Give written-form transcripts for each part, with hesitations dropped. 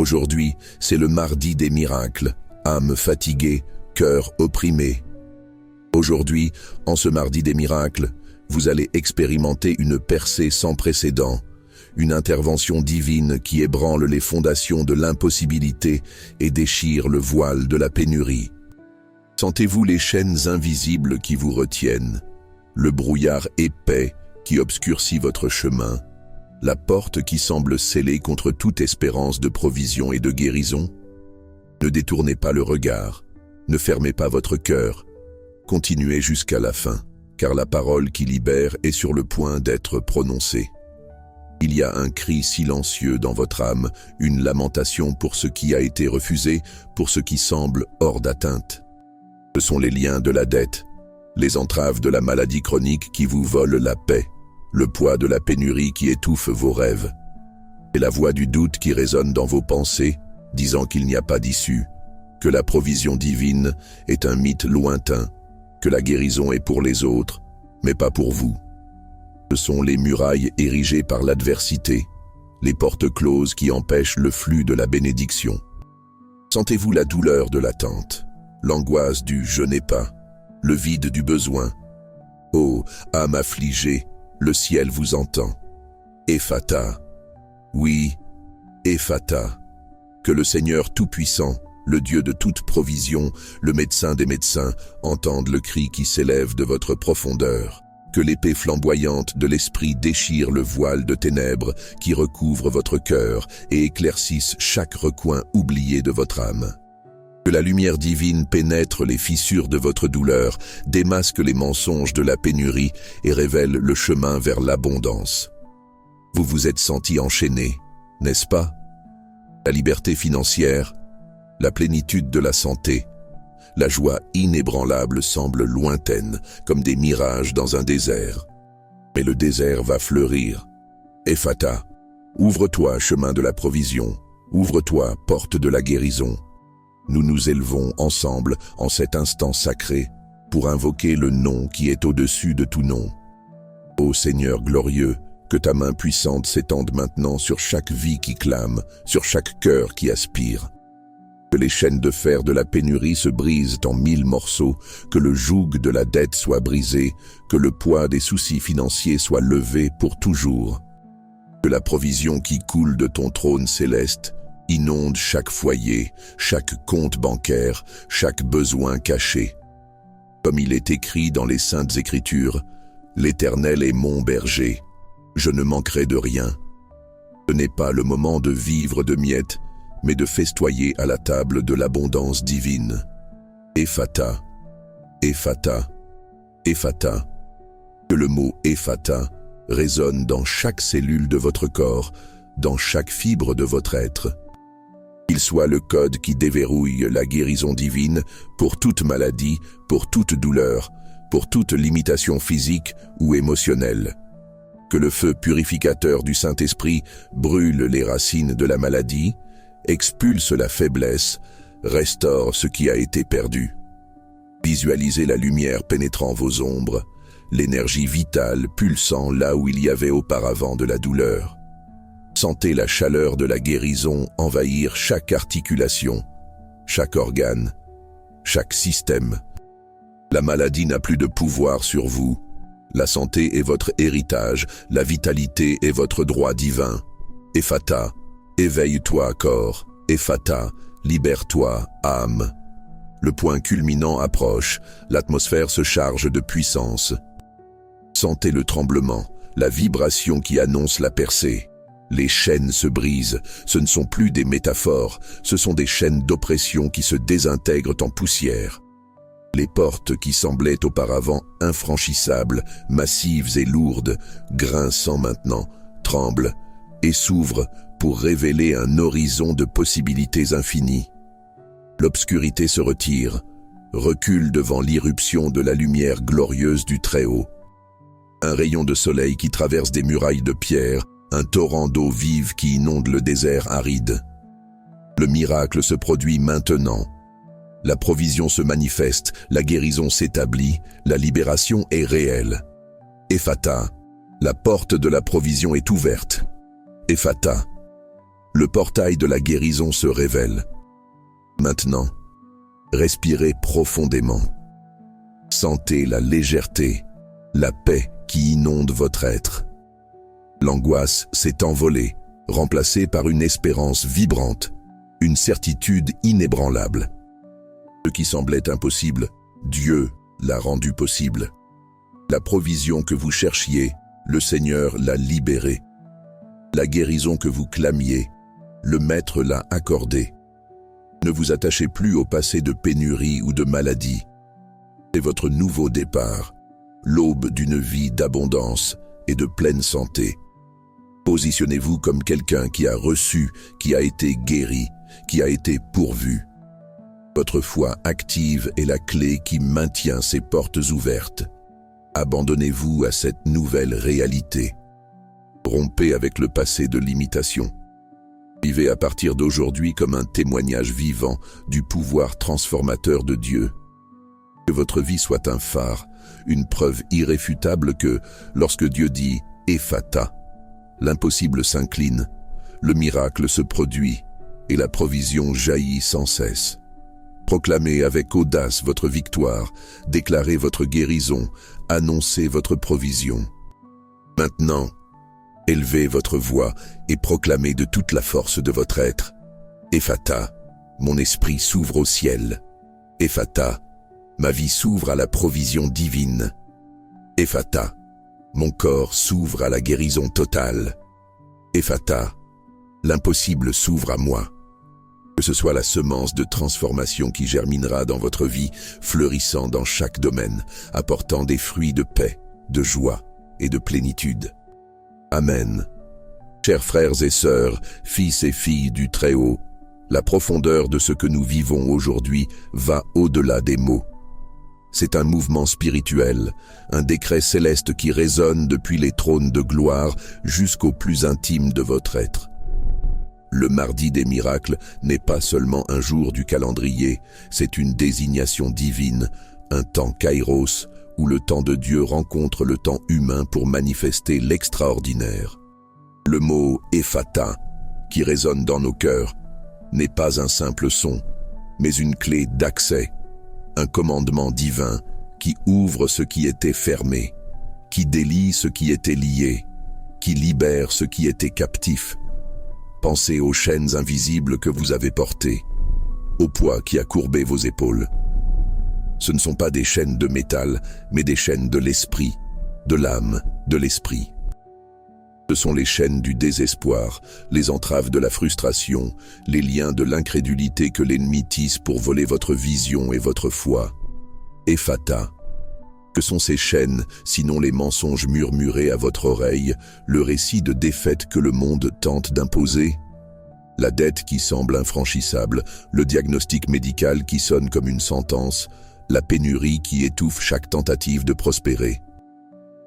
Aujourd'hui, c'est le mardi des miracles, âme fatiguée, cœur opprimé. Aujourd'hui, en ce mardi des miracles, vous allez expérimenter une percée sans précédent, une intervention divine qui ébranle les fondations de l'impossibilité et déchire le voile de la pénurie. Sentez-vous les chaînes invisibles qui vous retiennent, le brouillard épais qui obscurcit votre chemin, la porte qui semble scellée contre toute espérance de provision et de guérison? Ne détournez pas le regard, ne fermez pas votre cœur, continuez jusqu'à la fin, car la parole qui libère est sur le point d'être prononcée. Il y a un cri silencieux dans votre âme, une lamentation pour ce qui a été refusé, pour ce qui semble hors d'atteinte. Ce sont les liens de la dette, les entraves de la maladie chronique qui vous volent la paix, le poids de la pénurie qui étouffe vos rêves, et la voix du doute qui résonne dans vos pensées, disant qu'il n'y a pas d'issue, que la provision divine est un mythe lointain, que la guérison est pour les autres, mais pas pour vous. Ce sont les murailles érigées par l'adversité, les portes closes qui empêchent le flux de la bénédiction. Sentez-vous la douleur de l'attente, l'angoisse du « je n'ai pas », le vide du besoin. Ô âme affligée, le ciel vous entend. Ephata. Oui, Ephata. Que le Seigneur Tout-Puissant, le Dieu de toute provision, le médecin des médecins, entende le cri qui s'élève de votre profondeur. Que l'épée flamboyante de l'Esprit déchire le voile de ténèbres qui recouvre votre cœur et éclaircisse chaque recoin oublié de votre âme. Que la lumière divine pénètre les fissures de votre douleur, démasque les mensonges de la pénurie et révèle le chemin vers l'abondance. Vous vous êtes senti enchaîné, n'est-ce pas? La liberté financière, la plénitude de la santé, la joie inébranlable semble lointaine, comme des mirages dans un désert. Mais le désert va fleurir. Ephata, ouvre-toi, chemin de la provision, ouvre-toi, porte de la guérison. Nous nous élevons ensemble en cet instant sacré pour invoquer le nom qui est au-dessus de tout nom. Ô Seigneur glorieux, que ta main puissante s'étende maintenant sur chaque vie qui clame, sur chaque cœur qui aspire. Que les chaînes de fer de la pénurie se brisent en 1000 morceaux, que le joug de la dette soit brisé, que le poids des soucis financiers soit levé pour toujours. Que la provision qui coule de ton trône céleste inonde chaque foyer, chaque compte bancaire, chaque besoin caché. Comme il est écrit dans les Saintes Écritures, « L'Éternel est mon berger, je ne manquerai de rien ». Ce n'est pas le moment de vivre de miettes, mais de festoyer à la table de l'abondance divine. Ephata, Ephata, Ephata. Que le mot Ephata résonne dans chaque cellule de votre corps, dans chaque fibre de votre être. Qu'il soit le code qui déverrouille la guérison divine pour toute maladie, pour toute douleur, pour toute limitation physique ou émotionnelle. Que le feu purificateur du Saint-Esprit brûle les racines de la maladie, expulse la faiblesse, restaure ce qui a été perdu. Visualisez la lumière pénétrant vos ombres, l'énergie vitale pulsant là où il y avait auparavant de la douleur. Sentez la chaleur de la guérison envahir chaque articulation, chaque organe, chaque système. La maladie n'a plus de pouvoir sur vous. La santé est votre héritage, la vitalité est votre droit divin. Ephata, éveille-toi corps, Ephata, libère-toi âme. Le point culminant approche, l'atmosphère se charge de puissance. Sentez le tremblement, la vibration qui annonce la percée. Les chaînes se brisent, ce ne sont plus des métaphores, ce sont des chaînes d'oppression qui se désintègrent en poussière. Les portes qui semblaient auparavant infranchissables, massives et lourdes, grinçant maintenant, tremblent et s'ouvrent pour révéler un horizon de possibilités infinies. L'obscurité se retire, recule devant l'irruption de la lumière glorieuse du Très-Haut. Un rayon de soleil qui traverse des murailles de pierre, un torrent d'eau vive qui inonde le désert aride. Le miracle se produit maintenant. La provision se manifeste, la guérison s'établit, la libération est réelle. Ephata, la porte de la provision est ouverte. Ephata, Le portail de la guérison se révèle. Maintenant, respirez profondément. Sentez la légèreté, la paix qui inonde votre être. L'angoisse s'est envolée, remplacée par une espérance vibrante, une certitude inébranlable. Ce qui semblait impossible, Dieu l'a rendu possible. La provision que vous cherchiez, le Seigneur l'a libérée. La guérison que vous clamiez, le Maître l'a accordée. Ne vous attachez plus au passé de pénurie ou de maladie. C'est votre nouveau départ, l'aube d'une vie d'abondance et de pleine santé. Positionnez-vous comme quelqu'un qui a reçu, qui a été guéri, qui a été pourvu. Votre foi active est la clé qui maintient ces portes ouvertes. Abandonnez-vous à cette nouvelle réalité. Rompez avec le passé de l'imitation. Vivez à partir d'aujourd'hui comme un témoignage vivant du pouvoir transformateur de Dieu. Que votre vie soit un phare, une preuve irréfutable que, lorsque Dieu dit « Ephata », l'impossible s'incline, le miracle se produit et la provision jaillit sans cesse. Proclamez avec audace votre victoire, déclarez votre guérison, annoncez votre provision. Maintenant, élevez votre voix et proclamez de toute la force de votre être. Ephata, mon esprit s'ouvre au ciel. Ephata, ma vie s'ouvre à la provision divine. Ephata, mon corps s'ouvre à la guérison totale. Ephata, l'impossible s'ouvre à moi. Que ce soit la semence de transformation qui germinera dans votre vie, fleurissant dans chaque domaine, apportant des fruits de paix, de joie et de plénitude. Amen. Chers frères et sœurs, fils et filles du Très-Haut, la profondeur de ce que nous vivons aujourd'hui va au-delà des mots. C'est un mouvement spirituel, un décret céleste qui résonne depuis les trônes de gloire jusqu'au plus intime de votre être. Le mardi des miracles n'est pas seulement un jour du calendrier, c'est une désignation divine, un temps kairos où le temps de Dieu rencontre le temps humain pour manifester l'extraordinaire. Le mot « Ephata » qui résonne dans nos cœurs n'est pas un simple son, mais une clé d'accès, un commandement divin qui ouvre ce qui était fermé, qui délie ce qui était lié, qui libère ce qui était captif. Pensez aux chaînes invisibles que vous avez portées, au poids qui a courbé vos épaules. Ce ne sont pas des chaînes de métal, mais des chaînes de l'esprit, de l'âme, de l'esprit. Ce sont les chaînes du désespoir, les entraves de la frustration, les liens de l'incrédulité que l'ennemi tisse pour voler votre vision et votre foi. Ephata. Que sont ces chaînes, sinon les mensonges murmurés à votre oreille, le récit de défaite que le monde tente d'imposer? La dette qui semble infranchissable, le diagnostic médical qui sonne comme une sentence, la pénurie qui étouffe chaque tentative de prospérer.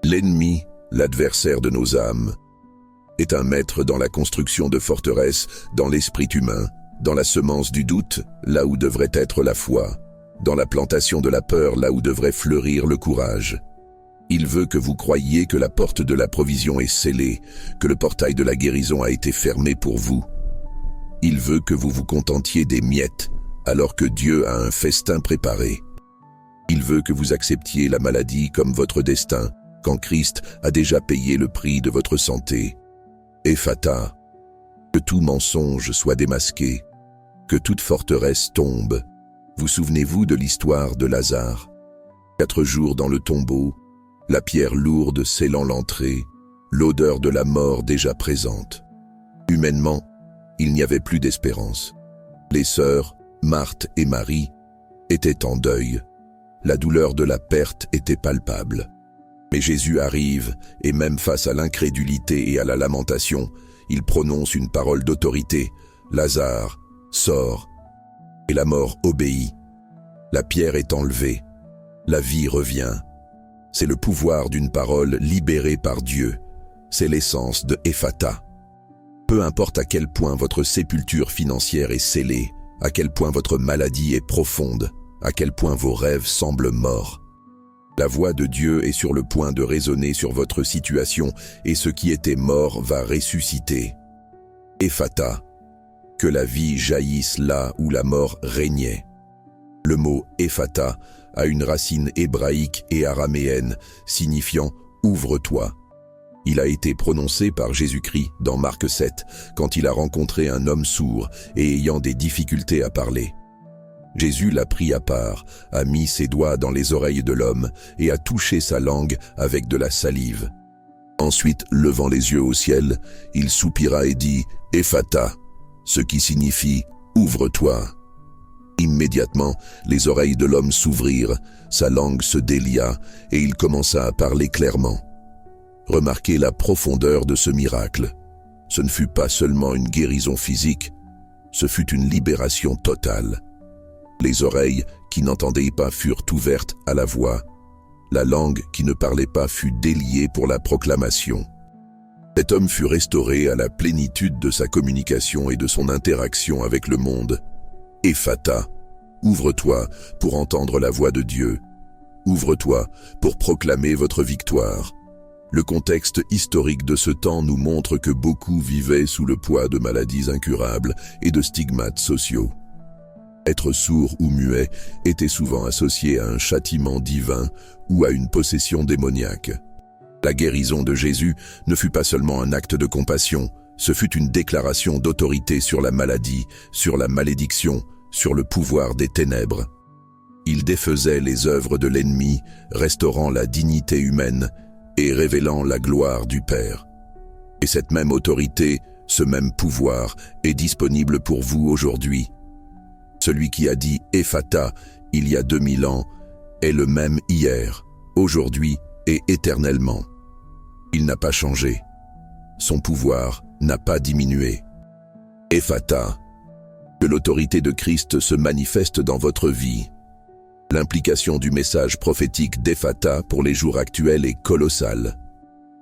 L'ennemi, l'adversaire de nos âmes, est un maître dans la construction de forteresses, dans l'esprit humain, dans la semence du doute, là où devrait être la foi, dans la plantation de la peur, là où devrait fleurir le courage. Il veut que vous croyiez que la porte de la provision est scellée, que le portail de la guérison a été fermé pour vous. Il veut que vous vous contentiez des miettes, alors que Dieu a un festin préparé. Il veut que vous acceptiez la maladie comme votre destin, quand Christ a déjà payé le prix de votre santé. Ephata, que tout mensonge soit démasqué, que toute forteresse tombe. Vous souvenez-vous de l'histoire de Lazare? 4 jours dans le tombeau, la pierre lourde scellant l'entrée, l'odeur de la mort déjà présente. Humainement, il n'y avait plus d'espérance. Les sœurs, Marthe et Marie, étaient en deuil. La douleur de la perte était palpable. Mais Jésus arrive, et même face à l'incrédulité et à la lamentation, il prononce une parole d'autorité. Lazare, sors. Et la mort obéit. La pierre est enlevée. La vie revient. C'est le pouvoir d'une parole libérée par Dieu. C'est l'essence de Ephata. Peu importe à quel point votre sépulture financière est scellée, à quel point votre maladie est profonde, à quel point vos rêves semblent morts. La voix de Dieu est sur le point de résonner sur votre situation et ce qui était mort va ressusciter. Ephata, que la vie jaillisse là où la mort régnait. Le mot « Ephata » a une racine hébraïque et araméenne signifiant « ouvre-toi ». Il a été prononcé par Jésus-Christ dans Marc 7, quand il a rencontré un homme sourd et ayant des difficultés à parler. Jésus l'a pris à part, a mis ses doigts dans les oreilles de l'homme et a touché sa langue avec de la salive. Ensuite, levant les yeux au ciel, il soupira et dit « Ephata », ce qui signifie « ouvre-toi ». Immédiatement, les oreilles de l'homme s'ouvrirent, sa langue se délia et il commença à parler clairement. Remarquez la profondeur de ce miracle. Ce ne fut pas seulement une guérison physique, ce fut une libération totale. Les oreilles qui n'entendaient pas furent ouvertes à la voix. La langue qui ne parlait pas fut déliée pour la proclamation. Cet homme fut restauré à la plénitude de sa communication et de son interaction avec le monde. Ephata, ouvre-toi pour entendre la voix de Dieu. Ouvre-toi pour proclamer votre victoire. Le contexte historique de ce temps nous montre que beaucoup vivaient sous le poids de maladies incurables et de stigmates sociaux. Être sourd ou muet était souvent associé à un châtiment divin ou à une possession démoniaque. La guérison de Jésus ne fut pas seulement un acte de compassion, ce fut une déclaration d'autorité sur la maladie, sur la malédiction, sur le pouvoir des ténèbres. Il défaisait les œuvres de l'ennemi, restaurant la dignité humaine et révélant la gloire du Père. Et cette même autorité, ce même pouvoir est disponible pour vous aujourd'hui. Celui qui a dit « Ephata » il y a 2000 ans est le même hier, aujourd'hui et éternellement. Il n'a pas changé. Son pouvoir n'a pas diminué. Ephata, que l'autorité de Christ se manifeste dans votre vie. L'implication du message prophétique d'Ephata pour les jours actuels est colossale.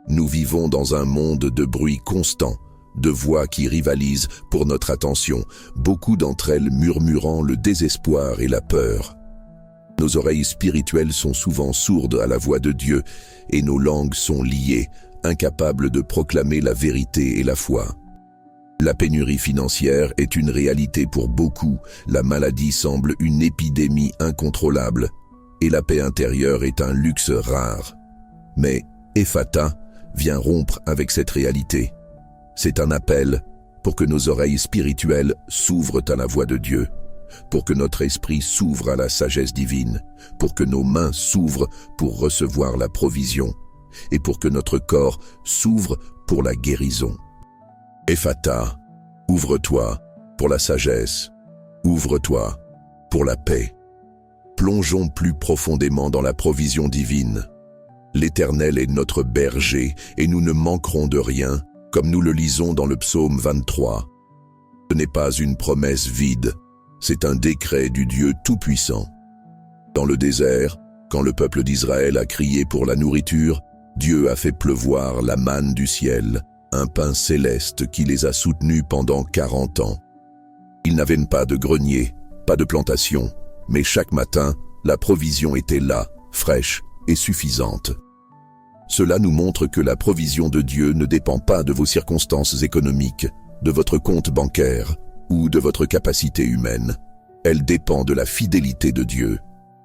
Nous vivons dans un monde de bruit constant, de voix qui rivalisent pour notre attention, beaucoup d'entre elles murmurant le désespoir et la peur. Nos oreilles spirituelles sont souvent sourdes à la voix de Dieu et nos langues sont liées, incapables de proclamer la vérité et la foi. La pénurie financière est une réalité pour beaucoup, la maladie semble une épidémie incontrôlable et la paix intérieure est un luxe rare. Mais Ephata vient rompre avec cette réalité. C'est un appel pour que nos oreilles spirituelles s'ouvrent à la voix de Dieu, pour que notre esprit s'ouvre à la sagesse divine, pour que nos mains s'ouvrent pour recevoir la provision et pour que notre corps s'ouvre pour la guérison. Ephata, ouvre-toi pour la sagesse, ouvre-toi pour la paix. Plongeons plus profondément dans la provision divine. L'Éternel est notre berger et nous ne manquerons de rien, comme nous le lisons dans le psaume 23. Ce n'est pas une promesse vide, c'est un décret du Dieu Tout-Puissant. Dans le désert, quand le peuple d'Israël a crié pour la nourriture, Dieu a fait pleuvoir la manne du ciel, un pain céleste qui les a soutenus pendant 40 ans. Ils n'avaient pas de grenier, pas de plantation, mais chaque matin, la provision était là, fraîche et suffisante. Cela nous montre que la provision de Dieu ne dépend pas de vos circonstances économiques, de votre compte bancaire ou de votre capacité humaine. Elle dépend de la fidélité de Dieu.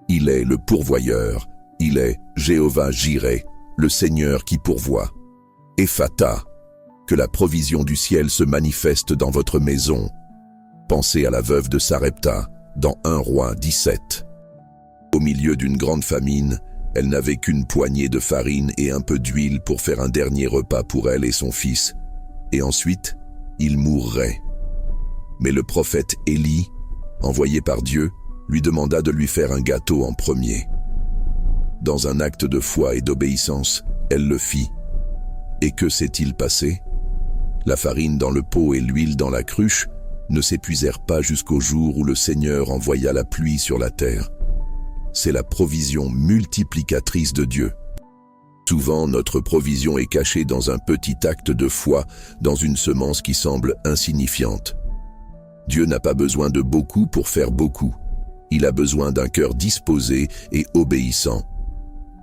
Il est le pourvoyeur, il est Jéhovah Jireh, le Seigneur qui pourvoit. Ephata, que la provision du ciel se manifeste dans votre maison. Pensez à la veuve de Sarepta, dans 1 Roi 17. Au milieu d'une grande famine, elle n'avait qu'une poignée de farine et un peu d'huile pour faire un dernier repas pour elle et son fils, et ensuite, il mourrait. Mais le prophète Élie, envoyé par Dieu, lui demanda de lui faire un gâteau en premier. Dans un acte de foi et d'obéissance, elle le fit. Et que s'est-il passé? La farine dans le pot et l'huile dans la cruche ne s'épuisèrent pas jusqu'au jour où le Seigneur envoya la pluie sur la terre. C'est la provision multiplicatrice de Dieu. Souvent, notre provision est cachée dans un petit acte de foi, dans une semence qui semble insignifiante. Dieu n'a pas besoin de beaucoup pour faire beaucoup. Il a besoin d'un cœur disposé et obéissant.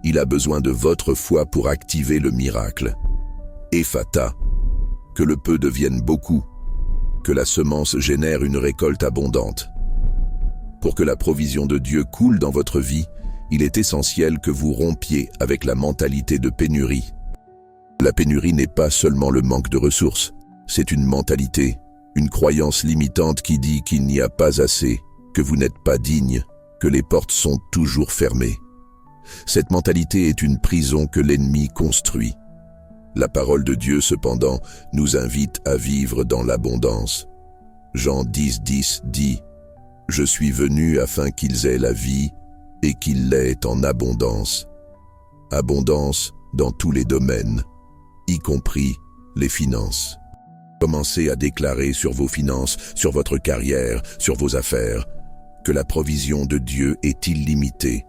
Il a besoin de votre foi pour activer le miracle. Ephata, que le peu devienne beaucoup. que la semence génère une récolte abondante. Pour que la provision de Dieu coule dans votre vie, il est essentiel que vous rompiez avec la mentalité de pénurie. La pénurie n'est pas seulement le manque de ressources, c'est une mentalité, une croyance limitante qui dit qu'il n'y a pas assez, que vous n'êtes pas digne, que les portes sont toujours fermées. Cette mentalité est une prison que l'ennemi construit. La parole de Dieu, cependant, nous invite à vivre dans l'abondance. Jean 10:10 dit « Je suis venu afin qu'ils aient la vie et qu'ils l'aient en abondance. » Abondance dans tous les domaines, y compris les finances. Commencez à déclarer sur vos finances, sur votre carrière, sur vos affaires, que la provision de Dieu est illimitée,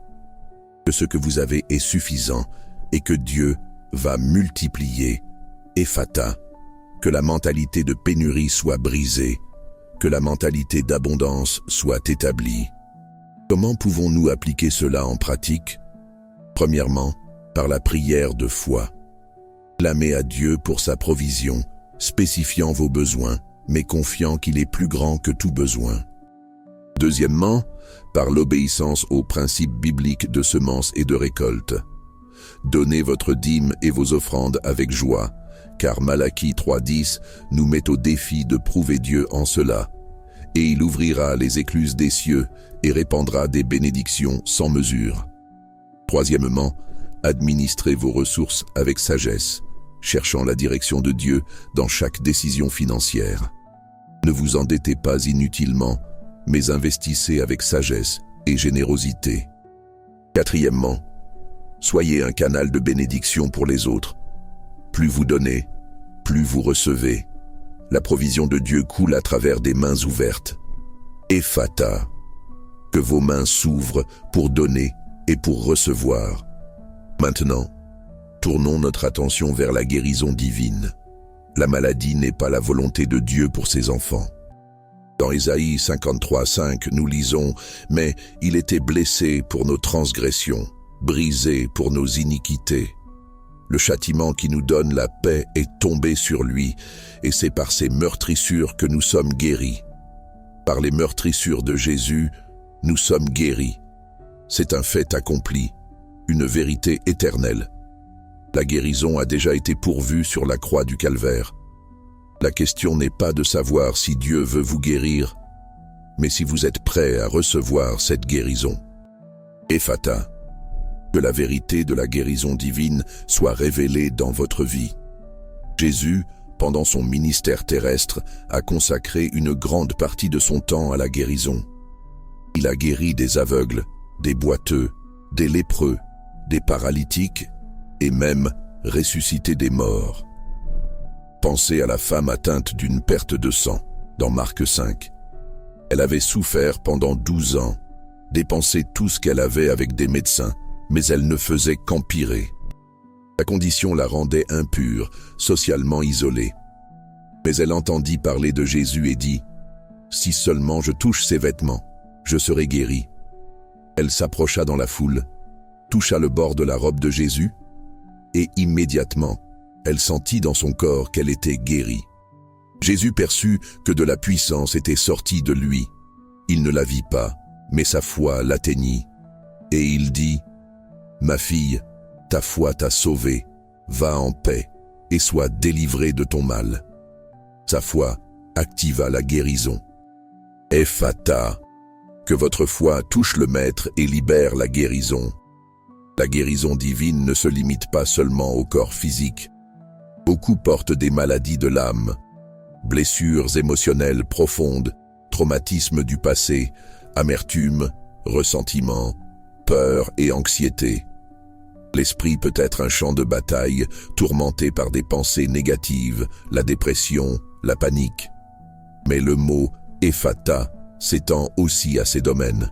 que ce que vous avez est suffisant et que Dieu va multiplier. Ephata, que la mentalité de pénurie soit brisée, que la mentalité d'abondance soit établie. Comment pouvons-nous appliquer cela en pratique? Premièrement, par la prière de foi. Clamez à Dieu pour sa provision, spécifiant vos besoins, mais confiant qu'il est plus grand que tout besoin. Deuxièmement, par l'obéissance aux principes bibliques de semences et de récolte. Donnez votre dîme et vos offrandes avec joie, car Malachie 3:10 nous met au défi de prouver Dieu en cela. Et il ouvrira les écluses des cieux et répandra des bénédictions sans mesure. Troisièmement, administrez vos ressources avec sagesse, cherchant la direction de Dieu dans chaque décision financière. Ne vous endettez pas inutilement, mais investissez avec sagesse et générosité. Quatrièmement, soyez un canal de bénédiction pour les autres. Plus vous donnez, plus vous recevez. La provision de Dieu coule à travers des mains ouvertes. Ephata, que vos mains s'ouvrent pour donner et pour recevoir. Maintenant, tournons notre attention vers la guérison divine. La maladie n'est pas la volonté de Dieu pour ses enfants. Dans Ésaïe 53:5, nous lisons « Mais il était blessé pour nos transgressions, brisé pour nos iniquités. Le châtiment qui nous donne la paix est tombé sur lui, et c'est par ses meurtrissures que nous sommes guéris. » Par les meurtrissures de Jésus, nous sommes guéris. C'est un fait accompli, une vérité éternelle. La guérison a déjà été pourvue sur la croix du Calvaire. La question n'est pas de savoir si Dieu veut vous guérir, mais si vous êtes prêt à recevoir cette guérison. Ephata, que la vérité de la guérison divine soit révélée dans votre vie. Jésus, pendant son ministère terrestre, a consacré une grande partie de son temps à la guérison. Il a guéri des aveugles, des boiteux, des lépreux, des paralytiques et même ressuscité des morts. Pensez à la femme atteinte d'une perte de sang, dans Marc 5. Elle avait souffert pendant 12 ans, dépensé tout ce qu'elle avait avec des médecins, mais elle ne faisait qu'empirer. Sa condition la rendait impure, socialement isolée. Mais elle entendit parler de Jésus et dit « Si seulement je touche ses vêtements, je serai guérie. » Elle s'approcha dans la foule, toucha le bord de la robe de Jésus, et immédiatement, elle sentit dans son corps qu'elle était guérie. Jésus perçut que de la puissance était sortie de lui. Il ne la vit pas, mais sa foi l'atteignit. Et il dit « Ma fille, ta foi t'a sauvée, va en paix et sois délivrée de ton mal. » Sa foi activa la guérison. Ephata, que votre foi touche le Maître et libère la guérison. La guérison divine ne se limite pas seulement au corps physique. Beaucoup portent des maladies de l'âme, blessures émotionnelles profondes, traumatismes du passé, amertume, ressentiment, peur et anxiété. L'esprit peut être un champ de bataille, tourmenté par des pensées négatives, la dépression, la panique. Mais le mot « ephata » s'étend aussi à ces domaines.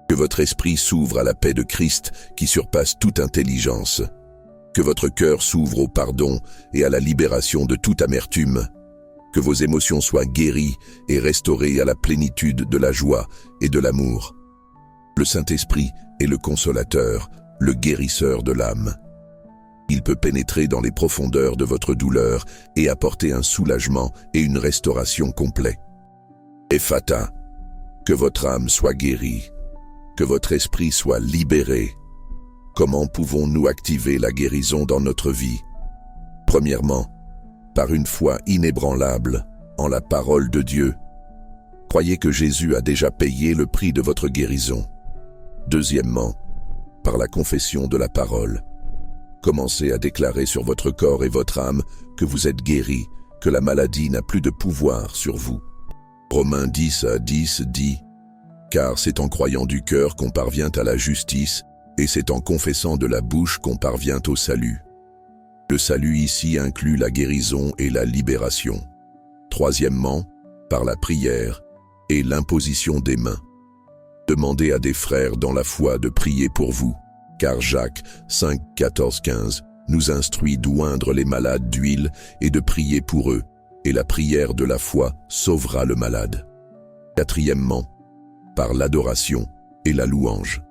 Que votre esprit s'ouvre à la paix de Christ qui surpasse toute intelligence. Que votre cœur s'ouvre au pardon et à la libération de toute amertume. Que vos émotions soient guéries et restaurées à la plénitude de la joie et de l'amour. Le Saint-Esprit est le consolateur, le guérisseur de l'âme. Il peut pénétrer dans les profondeurs de votre douleur et apporter un soulagement et une restauration complète. Ephata, que votre âme soit guérie, que votre esprit soit libéré. Comment pouvons-nous activer la guérison dans notre vie? Premièrement, par une foi inébranlable en la parole de Dieu. Croyez que Jésus a déjà payé le prix de votre guérison. Deuxièmement, par la confession de la parole. Commencez à déclarer sur votre corps et votre âme que vous êtes guéris, que la maladie n'a plus de pouvoir sur vous. Romains 10:10 dit « Car c'est en croyant du cœur qu'on parvient à la justice, et c'est en confessant de la bouche qu'on parvient au salut. » Le salut ici inclut la guérison et la libération. Troisièmement, par la prière et l'imposition des mains. Demandez à des frères dans la foi de prier pour vous, car Jacques 5:14-15 nous instruit d'oindre les malades d'huile et de prier pour eux, et la prière de la foi sauvera le malade. Quatrièmement, par l'adoration et la louange.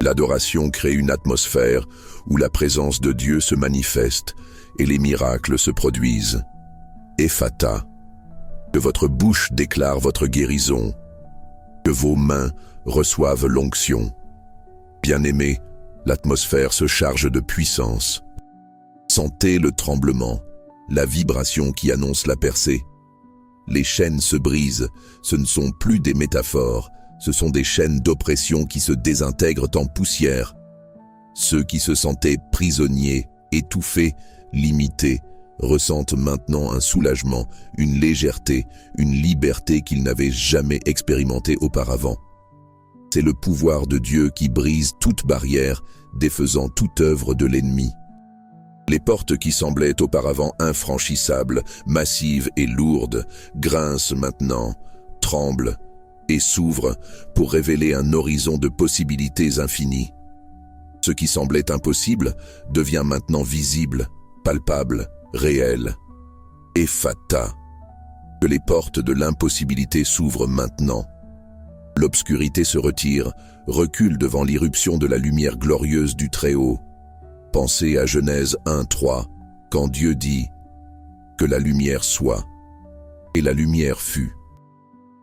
L'adoration crée une atmosphère où la présence de Dieu se manifeste et les miracles se produisent. Ephata, que votre bouche déclare votre guérison, que vos mains reçoivent l'onction. Bien-aimés, l'atmosphère se charge de puissance. Sentez le tremblement, la vibration qui annonce la percée. Les chaînes se brisent, ce ne sont plus des métaphores, ce sont des chaînes d'oppression qui se désintègrent en poussière. Ceux qui se sentaient prisonniers, étouffés, limités, ressentent maintenant un soulagement, une légèreté, une liberté qu'ils n'avaient jamais expérimentée auparavant. C'est le pouvoir de Dieu qui brise toute barrière, défaisant toute œuvre de l'ennemi. Les portes qui semblaient auparavant infranchissables, massives et lourdes, grincent maintenant, tremblent et s'ouvrent pour révéler un horizon de possibilités infinies. Ce qui semblait impossible devient maintenant visible, palpable, réel. Ephata, que les portes de l'impossibilité s'ouvrent maintenant. L'obscurité se retire, recule devant l'irruption de la lumière glorieuse du Très-Haut. Pensez à Genèse 1:3, quand Dieu dit « Que la lumière soit », et la lumière fut.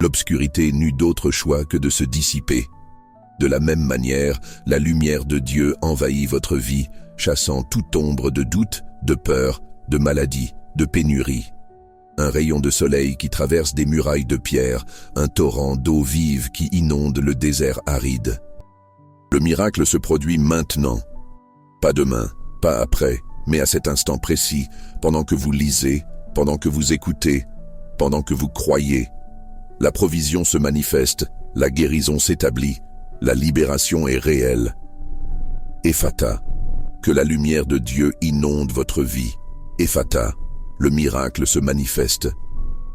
L'obscurité n'eut d'autre choix que de se dissiper. De la même manière, la lumière de Dieu envahit votre vie, chassant toute ombre de doute, de peur, de maladie, de pénurie. Un rayon de soleil qui traverse des murailles de pierre, un torrent d'eau vive qui inonde le désert aride. Le miracle se produit maintenant. Pas demain, pas après, mais à cet instant précis, pendant que vous lisez, pendant que vous écoutez, pendant que vous croyez. La provision se manifeste, la guérison s'établit, la libération est réelle. Ephata, que la lumière de Dieu inonde votre vie. Ephata, le miracle se manifeste.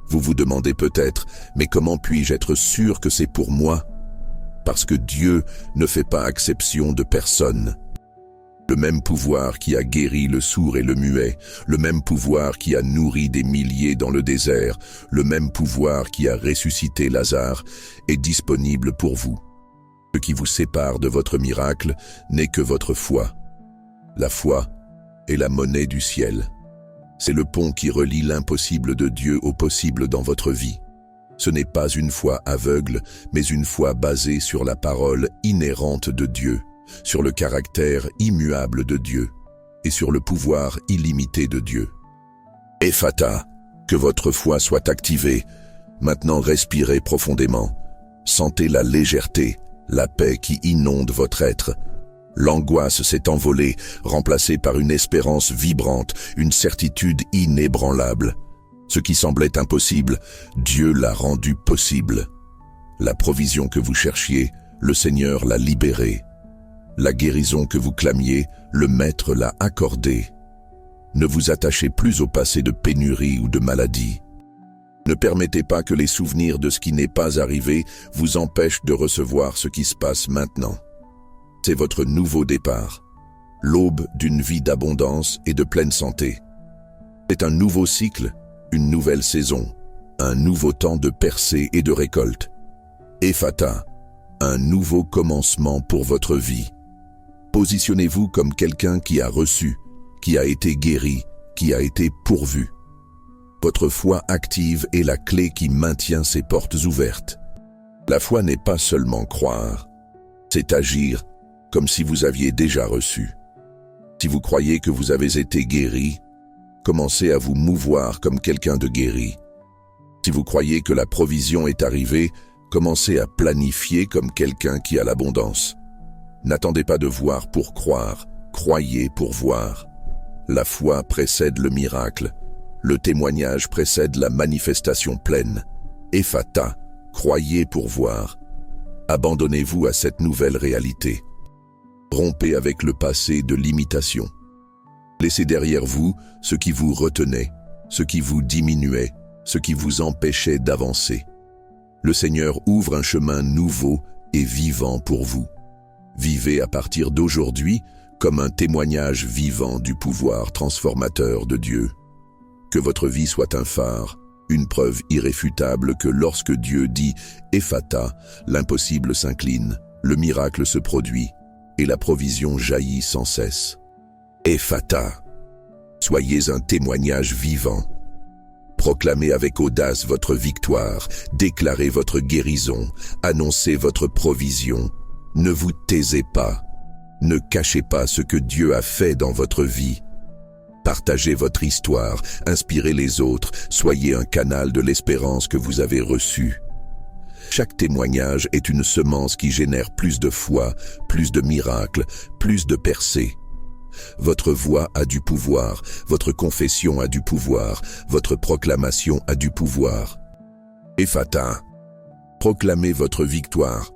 Vous vous demandez peut-être, mais comment puis-je être sûr que c'est pour moi? Parce que Dieu ne fait pas exception de personne. Le même pouvoir qui a guéri le sourd et le muet, le même pouvoir qui a nourri des milliers dans le désert, le même pouvoir qui a ressuscité Lazare, est disponible pour vous. Ce qui vous sépare de votre miracle n'est que votre foi. La foi est la monnaie du ciel. C'est le pont qui relie l'impossible de Dieu au possible dans votre vie. Ce n'est pas une foi aveugle, mais une foi basée sur la parole inhérente de Dieu, sur le caractère immuable de Dieu et sur le pouvoir illimité de Dieu. Ephata, que votre foi soit activée. Maintenant respirez profondément. Sentez la légèreté, la paix qui inonde votre être. L'angoisse s'est envolée, remplacée par une espérance vibrante, une certitude inébranlable. Ce qui semblait impossible, Dieu l'a rendu possible. La provision que vous cherchiez, le Seigneur l'a libérée. La guérison que vous clamiez, le Maître l'a accordée. Ne vous attachez plus au passé de pénurie ou de maladie. Ne permettez pas que les souvenirs de ce qui n'est pas arrivé vous empêchent de recevoir ce qui se passe maintenant. C'est votre nouveau départ, l'aube d'une vie d'abondance et de pleine santé. C'est un nouveau cycle, une nouvelle saison, un nouveau temps de percée et de récolte. Ephata, un nouveau commencement pour votre vie. Positionnez-vous comme quelqu'un qui a reçu, qui a été guéri, qui a été pourvu. Votre foi active est la clé qui maintient ces portes ouvertes. La foi n'est pas seulement croire, c'est agir comme si vous aviez déjà reçu. Si vous croyez que vous avez été guéri, commencez à vous mouvoir comme quelqu'un de guéri. Si vous croyez que la provision est arrivée, commencez à planifier comme quelqu'un qui a l'abondance. N'attendez pas de voir pour croire, croyez pour voir. La foi précède le miracle, le témoignage précède la manifestation pleine. Ephata, croyez pour voir. Abandonnez-vous à cette nouvelle réalité. Rompez avec le passé de l'imitation. Laissez derrière vous ce qui vous retenait, ce qui vous diminuait, ce qui vous empêchait d'avancer. Le Seigneur ouvre un chemin nouveau et vivant pour vous. Vivez à partir d'aujourd'hui comme un témoignage vivant du pouvoir transformateur de Dieu. Que votre vie soit un phare, une preuve irréfutable que lorsque Dieu dit « Ephata », l'impossible s'incline, le miracle se produit et la provision jaillit sans cesse. Ephata, soyez un témoignage vivant. Proclamez avec audace votre victoire, déclarez votre guérison, annoncez votre provision. Ne vous taisez pas, ne cachez pas ce que Dieu a fait dans votre vie. Partagez votre histoire, inspirez les autres, soyez un canal de l'espérance que vous avez reçu. Chaque témoignage est une semence qui génère plus de foi, plus de miracles, plus de percées. Votre voix a du pouvoir, votre confession a du pouvoir, votre proclamation a du pouvoir. Ephata, proclamez votre victoire.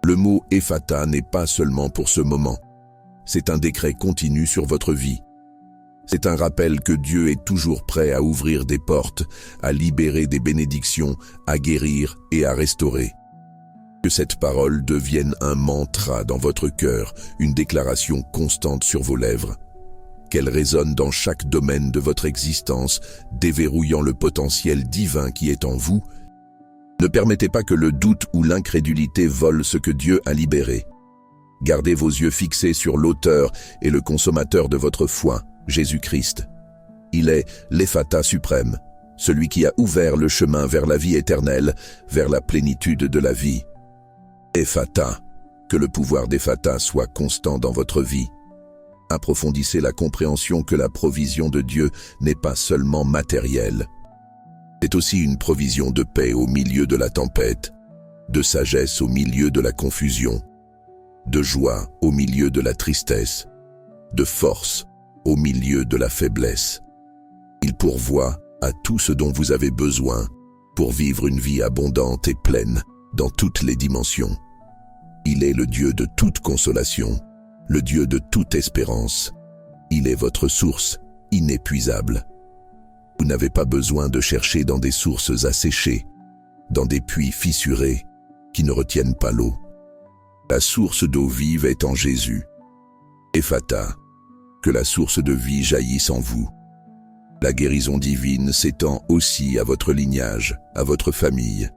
Le mot Ephata n'est pas seulement pour ce moment. C'est un décret continu sur votre vie. C'est un rappel que Dieu est toujours prêt à ouvrir des portes, à libérer des bénédictions, à guérir et à restaurer. Que cette parole devienne un mantra dans votre cœur, une déclaration constante sur vos lèvres. Qu'elle résonne dans chaque domaine de votre existence, déverrouillant le potentiel divin qui est en vous. Ne permettez pas que le doute ou l'incrédulité volent ce que Dieu a libéré. Gardez vos yeux fixés sur l'auteur et le consommateur de votre foi, Jésus-Christ. Il est l'Ephata suprême, celui qui a ouvert le chemin vers la vie éternelle, vers la plénitude de la vie. Ephata, que le pouvoir d'Ephata soit constant dans votre vie. Approfondissez la compréhension que la provision de Dieu n'est pas seulement matérielle. C'est aussi une provision de paix au milieu de la tempête, de sagesse au milieu de la confusion, de joie au milieu de la tristesse, de force au milieu de la faiblesse. Il pourvoit à tout ce dont vous avez besoin pour vivre une vie abondante et pleine dans toutes les dimensions. Il est le Dieu de toute consolation, le Dieu de toute espérance. Il est votre source inépuisable. Vous n'avez pas besoin de chercher dans des sources asséchées, dans des puits fissurés qui ne retiennent pas l'eau. La source d'eau vive est en Jésus. Ephata, que la source de vie jaillisse en vous. La guérison divine s'étend aussi à votre lignage, à votre famille.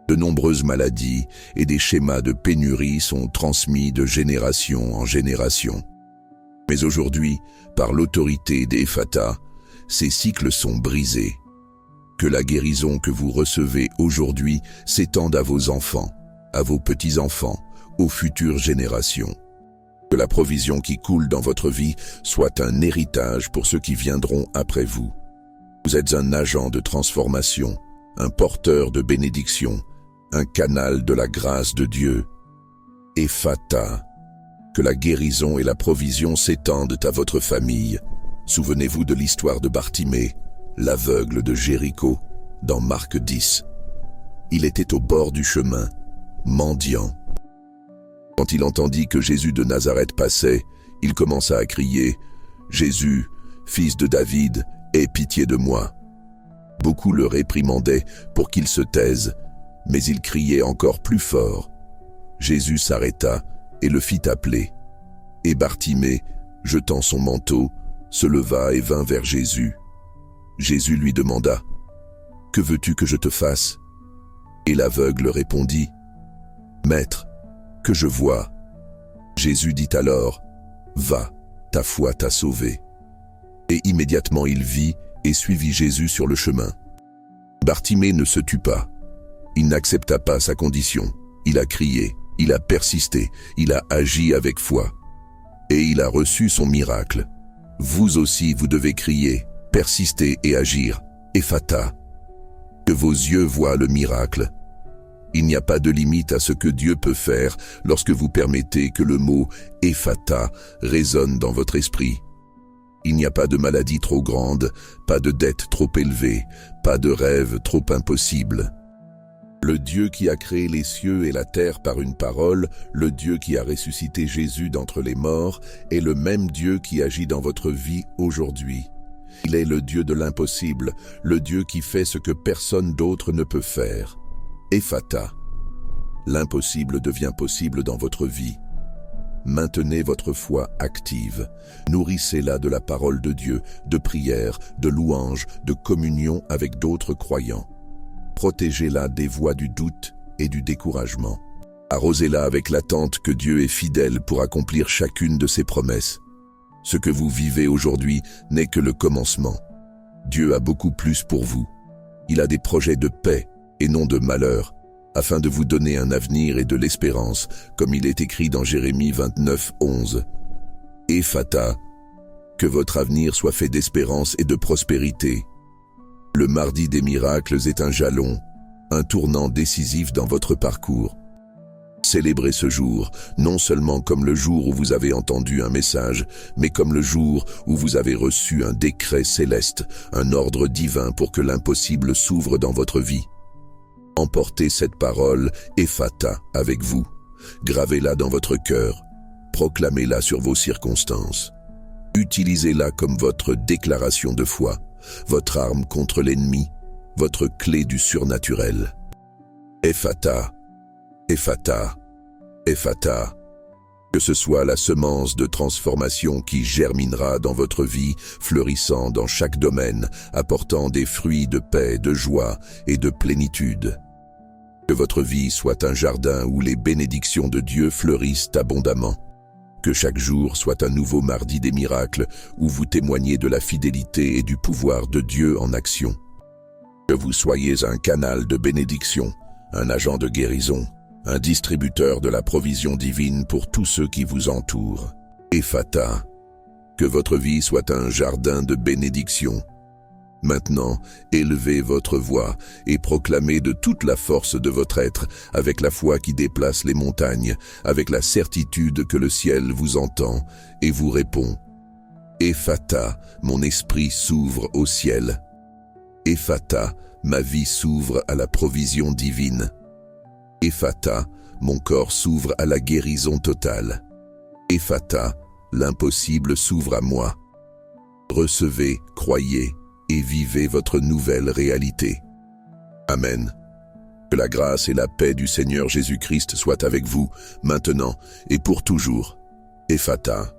De nombreuses maladies et des schémas de pénurie sont transmis de génération en génération. Mais aujourd'hui, par l'autorité d'Ephata, ces cycles sont brisés. Que la guérison que vous recevez aujourd'hui s'étende à vos enfants, à vos petits-enfants, aux futures générations. Que la provision qui coule dans votre vie soit un héritage pour ceux qui viendront après vous. Vous êtes un agent de transformation, un porteur de bénédiction, un canal de la grâce de Dieu. Ephata, que la guérison et la provision s'étendent à votre famille. Souvenez-vous de l'histoire de Bartimée, l'aveugle de Jéricho, dans Marc 10. Il était au bord du chemin, mendiant. Quand il entendit que Jésus de Nazareth passait, il commença à crier « Jésus, fils de David, aie pitié de moi !» Beaucoup le réprimandaient pour qu'il se taise, mais il criait encore plus fort. Jésus s'arrêta et le fit appeler. Et Bartimée, jetant son manteau, se leva et vint vers Jésus. Jésus lui demanda « Que veux-tu que je te fasse ?» Et l'aveugle répondit « Maître, que je vois. » Jésus dit alors « Va, ta foi t'a sauvé. Et immédiatement il vit et suivit Jésus sur le chemin. Bartimée ne se tut pas. Il n'accepta pas sa condition. Il a crié, il a persisté, il a agi avec foi. Et il a reçu son miracle. Vous aussi, vous devez crier, persister et agir. Ephata. Que vos yeux voient le miracle. Il n'y a pas de limite à ce que Dieu peut faire lorsque vous permettez que le mot « Ephata » résonne dans votre esprit. Il n'y a pas de maladie trop grande, pas de dette trop élevée, pas de rêve trop impossible. Le Dieu qui a créé les cieux et la terre par une parole, le Dieu qui a ressuscité Jésus d'entre les morts, est le même Dieu qui agit dans votre vie aujourd'hui. Il est le Dieu de l'impossible, le Dieu qui fait ce que personne d'autre ne peut faire. Ephata. L'impossible devient possible dans votre vie. Maintenez votre foi active. Nourrissez-la de la parole de Dieu, de prière, de louange, de communion avec d'autres croyants. Protégez-la des voies du doute et du découragement. Arrosez-la avec l'attente que Dieu est fidèle pour accomplir chacune de ses promesses. Ce que vous vivez aujourd'hui n'est que le commencement. Dieu a beaucoup plus pour vous. Il a des projets de paix et non de malheur, afin de vous donner un avenir et de l'espérance, comme il est écrit dans Jérémie 29, 11. Ephata, que votre avenir soit fait d'espérance et de prospérité. Le mardi des miracles est un jalon, un tournant décisif dans votre parcours. Célébrez ce jour, non seulement comme le jour où vous avez entendu un message, mais comme le jour où vous avez reçu un décret céleste, un ordre divin pour que l'impossible s'ouvre dans votre vie. Emportez cette parole, Ephata, avec vous. Gravez-la dans votre cœur. Proclamez-la sur vos circonstances. Utilisez-la comme votre déclaration de foi, votre arme contre l'ennemi, votre clé du surnaturel. Ephata, Ephata, Ephata. Que ce soit la semence de transformation qui germinera dans votre vie, fleurissant dans chaque domaine, apportant des fruits de paix, de joie et de plénitude. Que votre vie soit un jardin où les bénédictions de Dieu fleurissent abondamment. Que chaque jour soit un nouveau mardi des miracles où vous témoignez de la fidélité et du pouvoir de Dieu en action. Que vous soyez un canal de bénédiction, un agent de guérison, un distributeur de la provision divine pour tous ceux qui vous entourent. Ephata, que votre vie soit un jardin de bénédiction. Maintenant, élevez votre voix et proclamez de toute la force de votre être, avec la foi qui déplace les montagnes, avec la certitude que le ciel vous entend et vous répond. Ephata, mon esprit s'ouvre au ciel. Ephata, ma vie s'ouvre à la provision divine. Ephata, mon corps s'ouvre à la guérison totale. Ephata, l'impossible s'ouvre à moi. Recevez, croyez et vivez votre nouvelle réalité. Amen. Que la grâce et la paix du Seigneur Jésus-Christ soient avec vous, maintenant et pour toujours. Ephata.